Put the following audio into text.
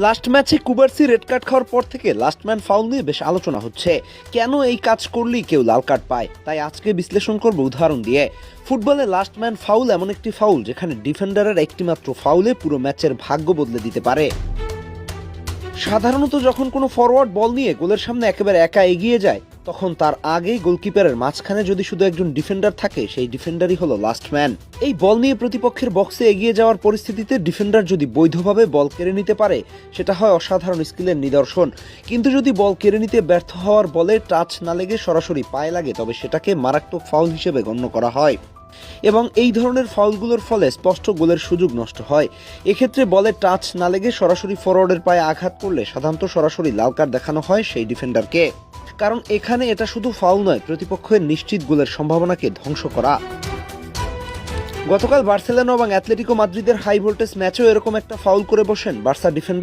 Last ম্যাচে Cubarsi red card খাওয়ার পর থেকে লাস্ট ম্যান ফাউল নিয়ে বেশ আলোচনা হচ্ছে। কেন এই কাজ করলেই কেউ লাল কার্ড পায়, তাই আজকে বিশ্লেষণ করব উদাহরণ দিয়ে। ফুটবলে লাস্ট ম্যান ফাউল এমন একটি ফাউল যেখানে ডিফেন্ডারের একটিমাত্র ফাউলে পুরো ম্যাচের ভাগ্য বদলে দিতে পারে। সাধারণত যখন কোনো ফরওয়ার্ড বল নিয়ে গোলের সামনে একেবারে একা এগিয়ে যায়, তখন তার আগেই গোলকিপারের মাঝখানে যদি শুধু একজন ডিফেন্ডার থাকে, সেই ডিফেন্ডারই হলো লাস্ট ম্যান। এই বল নিয়ে প্রতিপক্ষের বক্সে এগিয়ে যাওয়ার পরিস্থিতিতে ডিফেন্ডার যদি বৈধভাবে বল কেড়ে নিতে পারে, সেটা হয় অসাধারণ স্কিলের নিদর্শন। কিন্তু যদি বল কেড়ে নিতে ব্যর্থ হওয়ার বলে টাচ না লেগে সরাসরি পায়ে লাগে, তবে সেটাকে মারাত্মক ফাউল হিসেবে গণ্য করা হয় এবং এই ধরনের ফাউলগুলোর ফলে স্পষ্ট গোলের সুযোগ নষ্ট হয়। এক্ষেত্রে বলে টাচ না লেগে সরাসরি ফরওয়ার্ডের পায়ে আঘাত করলে সাধারণত সরাসরি লাল কার্ড দেখানো হয় সেই ডিফেন্ডারকে, কারণ এখানে এটা শুধু ফাউল নয়, প্রতিপক্ষের নিশ্চিত গোলের সম্ভাবনাকে ধ্বংস করা। গতকাল বার্সেলোনা এবং অ্যাটলেটিকো মাদ্রিদের হাই ভোল্টেজ ম্যাচেও এরকম একটা ফাউল করে বসেন বার্সা ডিফেন্ডার